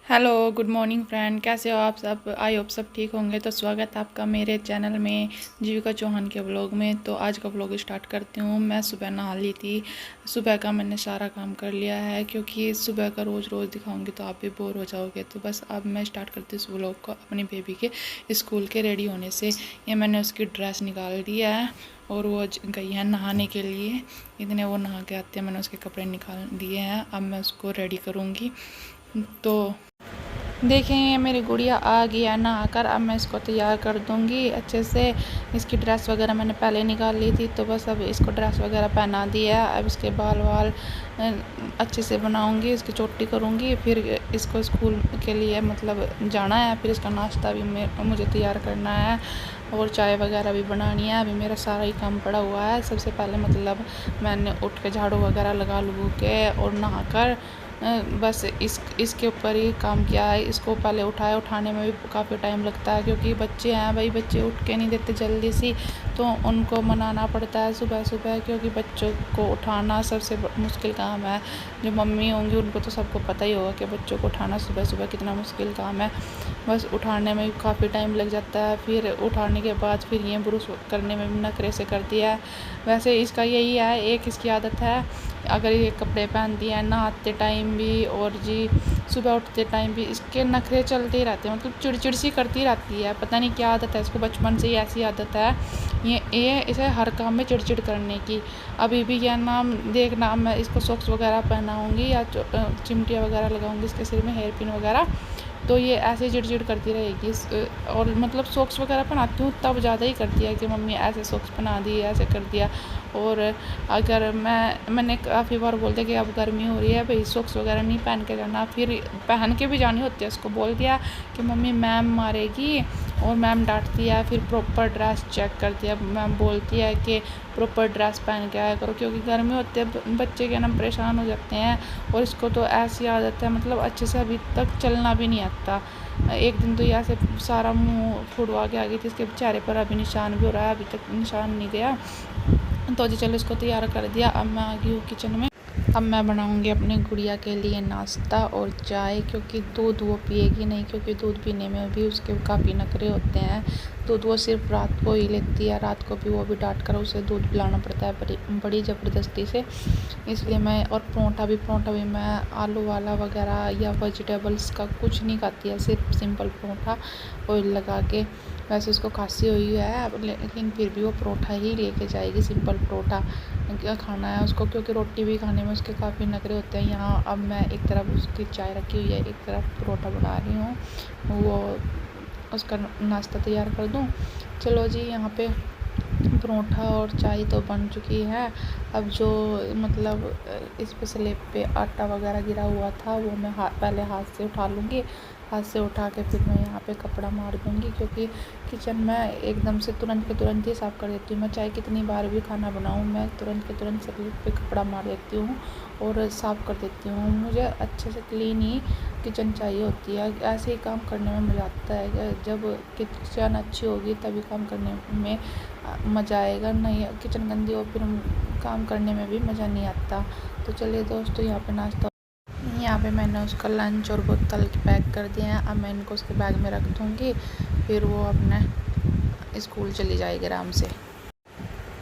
Hello, good morning friend. कैसे हो आप सब? आई होप सब ठीक होंगे। तो स्वागत है आपका मेरे चैनल में, जीविका चौहान के व्लॉग में। तो आज का व्लॉग स्टार्ट करती हूँ। मैं सुबह नहा ली थी। सुबह का मैंने सारा काम कर लिया है, क्योंकि सुबह का रोज़ रोज़ दिखाऊंगी तो आप भी बोर हो जाओगे। तो बस अब मैं स्टार्ट करती हूँ इस व्लॉग को अपनी बेबी के स्कूल के रेडी होने से। ये मैंने उसकी ड्रेस निकाल दिया है और वो गई है नहाने के लिए। इतने वो नहा के आते हैं, मैंने उसके कपड़े निकाल दिए हैं। अब मैं उसको रेडी करूँगी। तो देखें, ये मेरी गुड़िया आ गई है नहाकर। अब मैं इसको तैयार कर दूंगी अच्छे से। इसकी ड्रेस वगैरह मैंने पहले निकाल ली थी, तो बस अब इसको ड्रेस वगैरह पहना दिया है। अब इसके बाल वाल अच्छे से बनाऊंगी, इसकी चोटी करूंगी, फिर इसको स्कूल के लिए मतलब जाना है। फिर इसका नाश्ता भी मुझे तैयार करना है और चाय वगैरह भी बनानी है। अभी मेरा सारा ही काम पड़ा हुआ है। सबसे पहले मतलब मैंने उठ के झाड़ू वगैरह लगा लूँ के और नहाकर बस इसके ऊपर ही काम किया है। इसको पहले उठाया, उठाने में भी काफ़ी टाइम लगता है, क्योंकि बच्चे हैं भाई, बच्चे उठ के नहीं देते जल्दी सी। तो उनको मनाना पड़ता है सुबह सुबह, क्योंकि बच्चों को उठाना सबसे मुश्किल काम है। जो मम्मी होंगी उनको तो सबको पता ही होगा कि बच्चों को उठाना सुबह सुबह कितना मुश्किल काम है। बस उठाने में भी काफ़ी टाइम लग जाता है। फिर उठाने के बाद फिर ये ब्रश करने में भी नखरे से करती है। वैसे इसका यही है, एक इसकी आदत है, अगर ये कपड़े पहनती है नहाते टाइम भी और जी सुबह उठते टाइम भी इसके नखरे चलते ही रहते हैं। मतलब चिड़चिड़ सी करती रहती है, पता नहीं क्या आदत है इसको, बचपन से ही ऐसी आदत है ये इसे हर काम में चिड़चिड़ करने की। अभी भी यह नाम देखना, मैं इसको सॉक्स वगैरह पहनाऊँगी या चिमटियाँ वगैरह लगाऊँगी इसके सिर में, हेयर पिन वगैरह, तो ये ऐसे चिड़चिड़ करती रहेगी। और मतलब सॉक्स वगैरह पहनाती हूँ तब ज़्यादा ही करती है कि मम्मी ऐसे सॉक्स पहना दिए, ऐसे कर दिया। और अगर मैंने काफ़ी बार बोल दिया कि अब गर्मी हो रही है भाई, सॉक्स वगैरह नहीं पहन के जाना, फिर पहन के भी जानी होती है। उसको बोल दिया कि मम्मी मैम मारेगी और मैम डांटती है। फिर प्रॉपर ड्रेस चेक करती है, मैम बोलती है कि प्रॉपर ड्रेस पहन के आया करो, क्योंकि गर्मी होती है, बच्चे के ना परेशान हो जाते हैं। और इसको तो ऐसी आदत है, मतलब अच्छे से अभी तक चलना भी नहीं आता। एक दिन तो ये ऐसे सारा मुंह फुड़वा के आ गई थी, इसके चेहरे पर अभी निशान भी हो रहा है, अभी तक निशान नहीं गया। तो जी चलो इसको तैयार कर दिया। अब मैं आ गई हूँ किचन में। अब मैं बनाऊँगी अपनी गुड़िया के लिए नाश्ता और चाय, क्योंकि दूध वो पिएगी नहीं, क्योंकि दूध पीने में भी उसके काफ़ी नखरे होते हैं। दूध वो सिर्फ रात को ही लेती है, रात को भी वो भी डांट कर उसे दूध पिलाना पड़ता है बड़ी ज़बरदस्ती से। इसलिए मैं, और परोंठा भी मैं आलू वाला वगैरह या वेजिटेबल्स का कुछ नहीं खाती है, सिर्फ सिंपल परोंठा ऑयल लगा के। वैसे उसको खांसी हुई है, लेकिन फिर भी वो परोठा ही लेके जाएगी, सिंपल परोठा क्या खाना है उसको, क्योंकि रोटी भी खाने में उसके काफ़ी नखरे होते हैं। यहाँ अब मैं एक तरफ उसकी चाय रखी हुई है, एक तरफ परोठा बना रही हूँ, वो उसका नाश्ता तैयार कर दूँ। चलो जी, यहाँ पे परोठा और चाय तो बन चुकी है। अब जो मतलब इस पे स्लेब पे आटा वगैरह गिरा हुआ था, वो मैं पहले हाथ से उठा लूँगी। हाथ से उठा के फिर मैं यहाँ पे कपड़ा मार दूँगी, क्योंकि किचन में एकदम से तुरंत के तुरंत ही साफ़ कर देती हूँ मैं। चाहे कितनी बार भी खाना बनाऊँ, मैं तुरंत के तुरंत स्लेब पे कपड़ा मार देती हूँ और साफ़ कर देती हूँ। मुझे अच्छे से क्लीन ही किचन चाहिए होती है, ऐसे ही काम करने में मज़ा आता है। जब किचन अच्छी होगी तभी काम करने में मज़ा आएगा, नहीं किचन गंदी हो फिर काम करने में भी मज़ा नहीं आता। तो चलिए दोस्तों, यहाँ पे नाश्ता, यहाँ पे मैंने उसका लंच और बोतल पैक कर दिए हैं। अब मैं इनको उसके बैग में रख दूँगी, फिर वो अपने स्कूल चली जाएगी आराम से।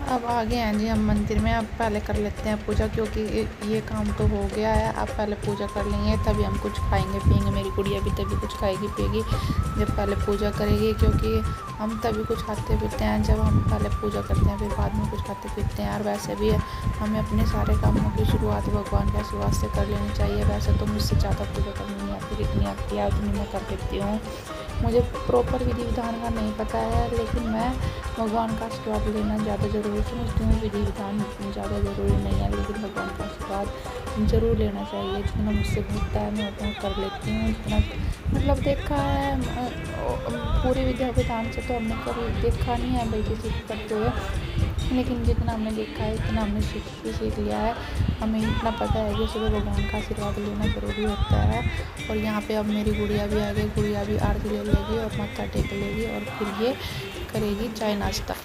अब आ गए हैं जी हम मंदिर में। अब पहले कर लेते हैं पूजा, क्योंकि ये काम तो हो गया है। अब पहले पूजा कर लेंगे, तभी हम कुछ खाएंगे पिएंगे। मेरी गुड़िया भी तभी कुछ खाएगी पिएगी जब पहले पूजा करेगी, क्योंकि हम तभी कुछ खाते पीते हैं जब हम पहले पूजा करते हैं, फिर बाद में कुछ खाते पीते हैं। और वैसे भी हमें अपने सारे कामों की शुरुआत भगवान के आशीर्वाद से कर लेनी चाहिए। वैसे तो मुझसे ज़्यादा पूजा करनी नहीं आती, जितनी आती है उतनी मैं कर देती हूँ। मुझे प्रॉपर विधि विधान का नहीं पता है, लेकिन मैं भगवान का आशीर्वाद लेना ज़्यादा ज़रूरी समझती हूँ। विधि विधान ज़्यादा ज़रूरी नहीं है, लेकिन भगवान का आशीर्वाद ज़रूर लेना चाहिए। जितना मुझसे होता है मैं उतना कर लेती हूँ। इतना मतलब देखा है, पूरी विधि विधान से तो हमने कभी देखा नहीं है भाई किसी को करते हुए, लेकिन जितना हमने देखा है इतना हमने सीख लिया है। हमें इतना पता है कि सुबह भगवान का आशीर्वाद लेना ज़रूरी होता है। और यहाँ पे अब मेरी गुड़िया भी आ गई, गुड़िया भी आरती ले लेगी और माथा टेक लेगी, और फिर ये करेगी चाय नाश्ता।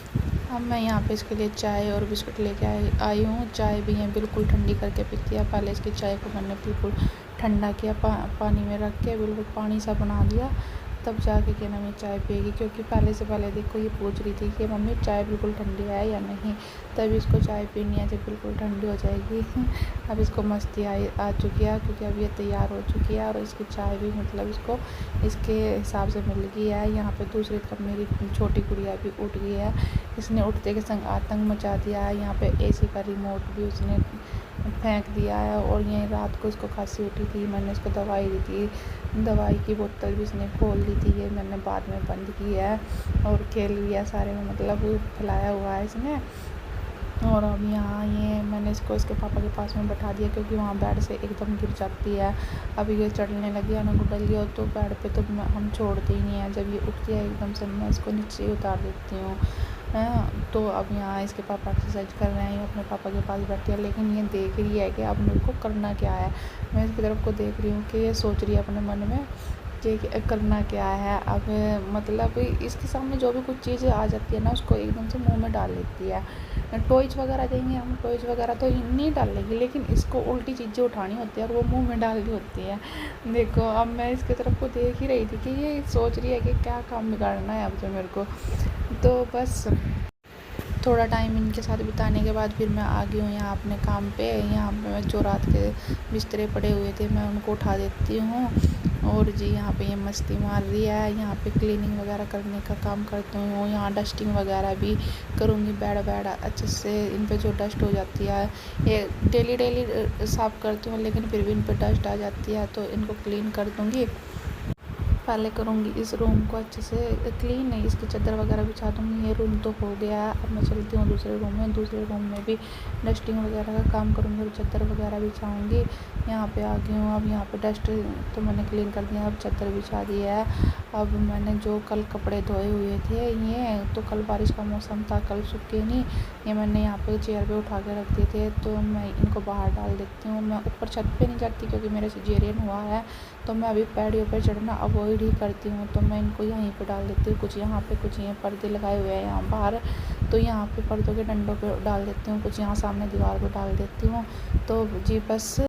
अब मैं यहाँ पे इसके लिए चाय और बिस्कुट लेके आई हूँ। चाय भी है बिल्कुल ठंडी करके पीती है। पहले इसकी चाय को मैंने बिल्कुल ठंडा किया, पानी में रख के बिल्कुल पानी सा बना दिया, तब जाके क्या नाम है चाय पिएगी। क्योंकि पहले देखो ये पूछ रही थी कि मम्मी चाय बिल्कुल ठंडी है या नहीं, तभी इसको चाय पीनी है जब बिल्कुल ठंडी हो जाएगी। अब इसको मस्ती आ चुकी है क्योंकि अब ये तैयार हो चुकी है और इसकी चाय भी मतलब इसको इसके हिसाब से मिल गई है। यहाँ पे दूसरी तरफ मेरी छोटी गुड़िया भी उठ गई है, इसने उठते के संग आतंक मचा दिया है। यहाँ पे एसी का रिमोट भी उसने फेंक दिया है। और यहीं रात को इसको खांसी उठी थी, मैंने इसको दवाई दी थी, दवाई की बोतल भी इसने खोल दी थी, ये मैंने बाद में बंद की है। और खेल लिया सारे में मतलब फैलाया हुआ है इसने। और अब यहाँ ये मैंने इसको इसके पापा के पास में बैठा दिया क्योंकि वहाँ बेड से एकदम गिर जाती है। अभी ये चढ़ने लगी है ना गुडल लिया तो बेड पे तो हम छोड़ते ही नहीं है, जब ये उठती है एकदम से मैं इसको नीचे ही उतार देती हूँ। तो अब यहाँ इसके पापा एक्सरसाइज कर रहे हैं, ये अपने पापा के पास बैठी है, लेकिन ये देख रही है कि अब मेरे को करना क्या है। मैं इसकी तरफ को देख रही हूँ कि ये सोच रही है अपने मन में कि करना क्या है। अब मतलब इसके सामने जो भी कुछ चीज़ आ जाती है ना उसको एकदम से मुंह में डाल लेती है। टॉयज वगैरह देंगे हम, टॉयज वगैरह तो नहीं डालेंगे, लेकिन इसको उल्टी चीज़ें उठानी होती है और वो मुंह में डालनी होती है। देखो अब मैं इसकी तरफ को देख ही रही थी कि ये सोच रही है कि क्या काम बिगाड़ना है अब जो मेरे को। तो बस थोड़ा टाइम इनके साथ बिताने के बाद फिर मैं आ गई हूँ यहाँ अपने काम पे। यहाँ पे मैं जो रात के बिस्तरे पड़े हुए थे मैं उनको उठा देती हूँ। और जी यहाँ पे ये मस्ती मार रही है, यहाँ पे क्लीनिंग वगैरह करने का काम करती हूँ, यहाँ डस्टिंग वगैरह भी करूँगी। बेड अच्छे से इन पे जो डस्ट हो जाती है ये डेली साफ़ करती हूँ, लेकिन फिर भी इन पे डस्ट आ जाती है तो इनको क्लीन कर दूँगी। पहले करूँगी इस रूम को अच्छे से क्लीन, है इसकी चादर वगैरह बिछा दूँगी। ये रूम तो हो गया है, अब मैं चलती हूँ दूसरे रूम में। दूसरे रूम में भी डस्टिंग वगैरह का काम करूँगी और चादर वगैरह बिछाऊँगी। यहाँ पे आ गई हूँ, अब यहाँ पे डस्ट तो मैंने क्लीन कर दिया, अब चादर बिछा दी है। अब मैंने जो कल कपड़े धोए हुए थे ये तो कल बारिश का मौसम था, कल सूखे नहीं, ये मैंने यहाँ पे चेयर पे उठा के रख दिए थे, तो मैं इनको बाहर डाल देती हूँ। मैं ऊपर छत पे नहीं जाती क्योंकि मेरे सिजेरियन हुआ है, तो मैं अभी पैड़ियों पे चढ़ना अवॉइड ही करती हूँ, तो मैं इनको यहीं पे डाल देती हूँ। कुछ यहाँ पे, कुछ यहाँ पर्दे लगाए हुए हैं यहाँ बाहर, तो यहाँ पे पर्दों के डंडों पे डाल देती हूँ, कुछ यहाँ सामने दीवार पे डाल देती हूँ। तो जी बस